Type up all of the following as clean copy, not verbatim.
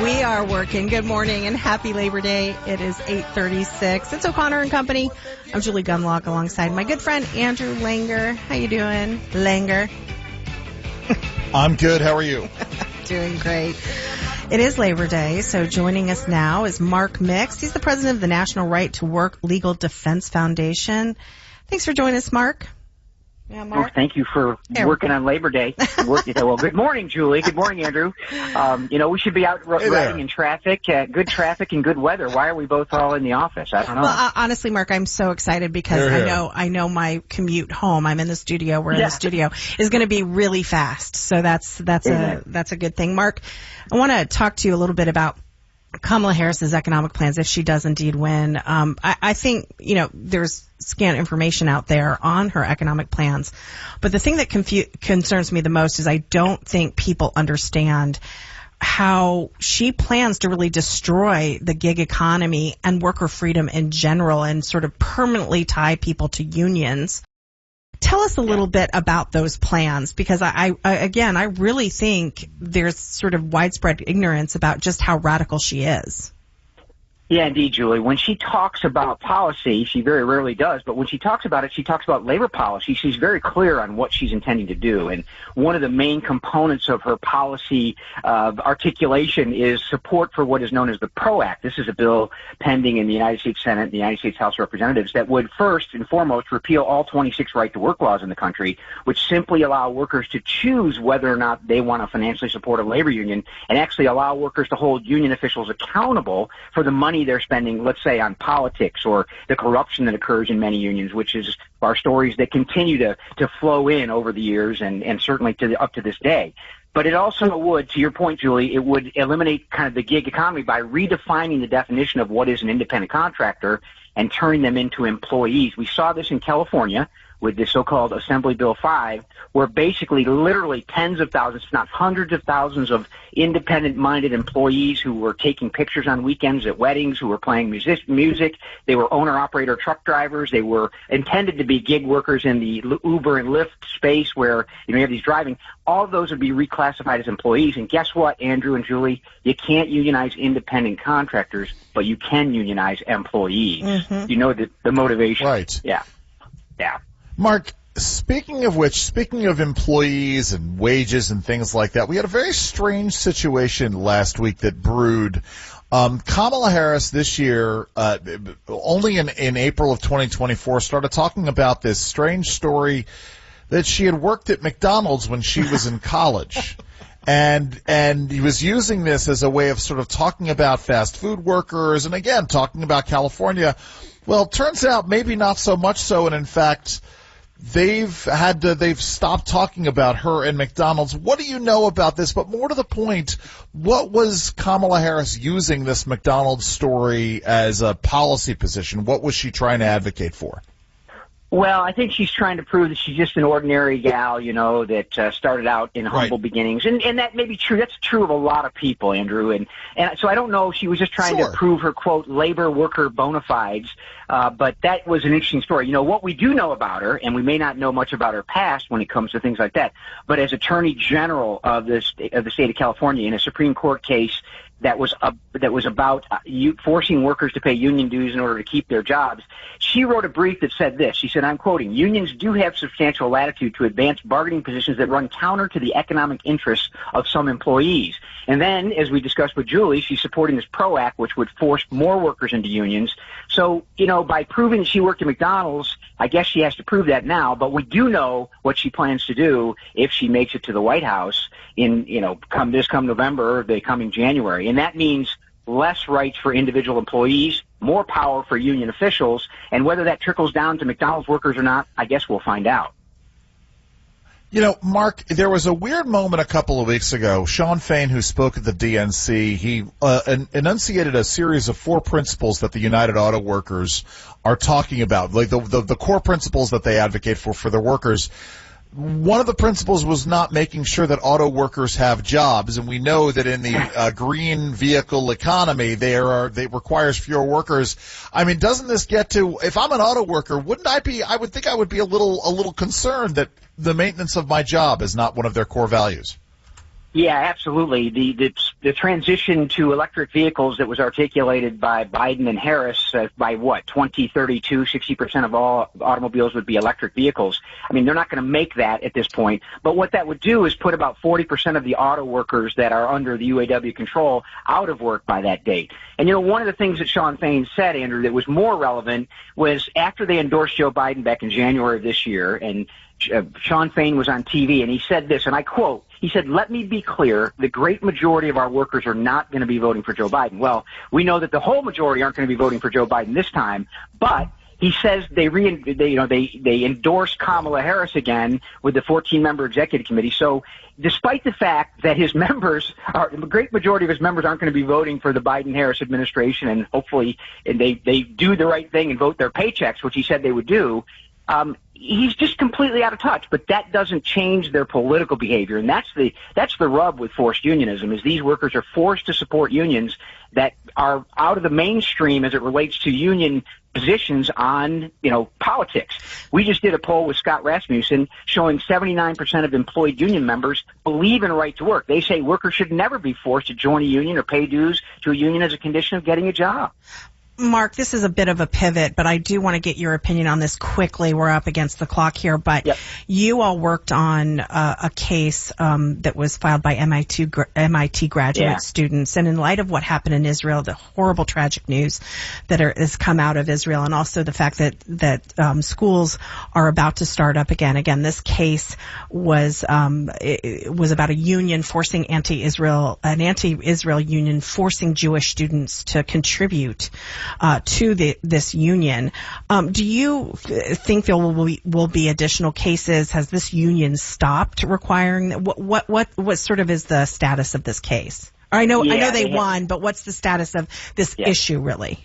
We are working. Good morning and happy Labor Day. It is 8:36. It's O'Connor and Company. I'm Julie Gunlock alongside my good friend Andrew Langer. How you doing, Langer? I'm good. How are you? Doing great. It is Labor Day, so joining us now is Mark Mix. He's the president of the National Right to Work Legal Defense Foundation. Thanks for joining us, Mark. Yeah, Mark. Well, thank you for working on Labor Day. Well, good morning, Julie. Good morning, Andrew. We should be out riding in traffic, good traffic and good weather. Why are we both all in the office? I don't know. Well, honestly, Mark, I'm so excited because I know my commute home. I'm in the studio. We're in the studio is going to be really fast. So that's a good thing. Mark, I want to talk to you a little bit about Kamala Harris's economic plans if she does indeed win. I think, there's scant information out there on her economic plans. But the thing that concerns me the most is I don't think people understand how she plans to really destroy the gig economy and worker freedom in general and sort of permanently tie people to unions. Tell us a little bit about those plans, because I really think there's sort of widespread ignorance about just how radical she is. Yeah, indeed, Julie. When she talks about policy, she very rarely does, but when she talks about it, she talks about labor policy. She's very clear on what she's intending to do, and one of the main components of her policy articulation is support for what is known as the PRO Act. This is a bill pending in the United States Senate and the United States House of Representatives that would first and foremost repeal all 26 right-to-work laws in the country, which simply allow workers to choose whether or not they want to financially support a labor union, and actually allow workers to hold union officials accountable for the money they're spending, let's say, on politics or the corruption that occurs in many unions, which is our stories that continue to flow in over the years and certainly up to this day. But it also would, to your point, Julie, it would eliminate kind of the gig economy by redefining the definition of what is an independent contractor and turning them into employees. We saw this in California with the so-called Assembly Bill 5, where basically literally tens of thousands, if not hundreds of thousands of independent-minded employees who were taking pictures on weekends at weddings, who were playing music, they were owner-operator truck drivers, they were intended to be gig workers in the Uber and Lyft space where you have these driving. All of those would be reclassified as employees, and guess what, Andrew and Julie? You can't unionize independent contractors, but you can unionize employees. Mm-hmm. You know the motivation. Right. Yeah. Mark, speaking of employees and wages and things like that, we had a very strange situation last week that brewed. Kamala Harris this year, only in April of 2024, started talking about this strange story that she had worked at McDonald's when she was in college. And he was using this as a way of sort of talking about fast food workers and, again, talking about California. Well, it turns out maybe not so much so, and in fact, they've stopped talking about her and McDonald's. What do you know about this? But more to the point, what was Kamala Harris using this McDonald's story as a policy position? What was she trying to advocate for? Well, I think she's trying to prove that she's just an ordinary gal, that started out in humble beginnings. And that may be true. That's true of a lot of people, Andrew. And so I don't know if she was just trying to prove her, quote, labor worker bona fides. But that was an interesting story. What we do know about her, and we may not know much about her past when it comes to things like that, but as Attorney General of the state of California in a Supreme Court case that was about forcing workers to pay union dues in order to keep their jobs, she wrote a brief that said this. She said, I'm quoting, "Unions do have substantial latitude to advance bargaining positions that run counter to the economic interests of some employees." And then, as we discussed with Julie, she's supporting this PRO Act, which would force more workers into unions. So, by proving that she worked at McDonald's, I guess she has to prove that now, but we do know what she plans to do if she makes it to the White House come November, the coming January. And that means less rights for individual employees, more power for union officials, and whether that trickles down to McDonald's workers or not, I guess we'll find out. Mark, there was a weird moment a couple of weeks ago. Sean Fain, who spoke at the DNC, he enunciated a series of 4 principles that the United Auto Workers are talking about, like the core principles that they advocate for their workers. One of the principles was not making sure that auto workers have jobs, and we know that in the green vehicle economy, they requires fewer workers. I mean, doesn't this get to, if I'm an auto worker, I would think I would be a little concerned that the maintenance of my job is not one of their core values. Yeah, absolutely. The transition to electric vehicles that was articulated by Biden and Harris by 2032, 60% of all automobiles would be electric vehicles. I mean, they're not going to make that at this point. But what that would do is put about 40% of the auto workers that are under the UAW control out of work by that date. And, one of the things that Shawn Fain said, Andrew, that was more relevant was after they endorsed Joe Biden back in January of this year, and Shawn Fain was on TV, and he said this, and I quote, he said, "Let me be clear, the great majority of our workers are not going to be voting for Joe Biden." Well, we know that the whole majority aren't going to be voting for Joe Biden this time, but he says they endorsed Kamala Harris again with the 14-member executive committee. So despite the fact that the great majority of his members aren't going to be voting for the Biden-Harris administration, and hopefully they do the right thing and vote their paychecks, which he said they would do, he's just completely out of touch. But that doesn't change their political behavior, and that's the rub with forced unionism, is these workers are forced to support unions that are out of the mainstream as it relates to union positions on, politics. We just did a poll with Scott Rasmussen showing 79% of employed union members believe in right to work. They say workers should never be forced to join a union or pay dues to a union as a condition of getting a job. Mark, this is a bit of a pivot, but I do want to get your opinion on this quickly. We're up against the clock here, but yep. You all worked on a case that was filed by MIT graduate students, and in light of what happened in Israel, the horrible, tragic news that has come out of Israel, and also the fact that schools are about to start up again. Again, this case was about a union forcing an anti-Israel union forcing Jewish students to contribute to this union. Do you think there will be additional cases? Has this union stopped requiring that? What sort of is the status of this case? I know they won, but what's the status of this issue really?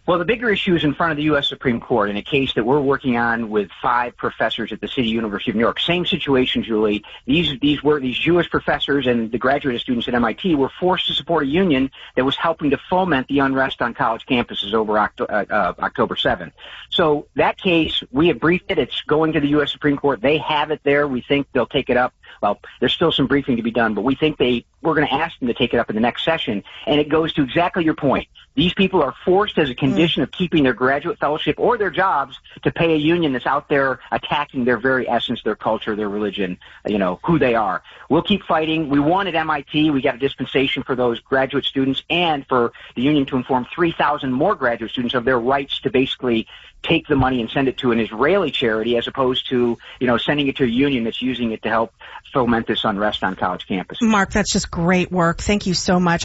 Well, the bigger issue is in front of the U.S. Supreme Court in a case that we're working on with 5 professors at the City University of New York. Same situation, Julie. These Jewish professors and the graduate students at MIT were forced to support a union that was helping to foment the unrest on college campuses over October 7th. So that case, we have briefed it. It's going to the U.S. Supreme Court. They have it there. We think they'll take it up. Well, there's still some briefing to be done, but we think we're going to ask them to take it up in the next session. And it goes to exactly your point. These people are forced as a condition of keeping their graduate fellowship or their jobs to pay a union that's out there attacking their very essence, their culture, their religion, who they are. We'll keep fighting. We won at MIT. We got a dispensation for those graduate students and for the union to inform 3,000 more graduate students of their rights to basically take the money and send it to an Israeli charity as opposed to, sending it to a union that's using it to help foment this unrest on college campuses. Mark, that's just great work. Thank you so much.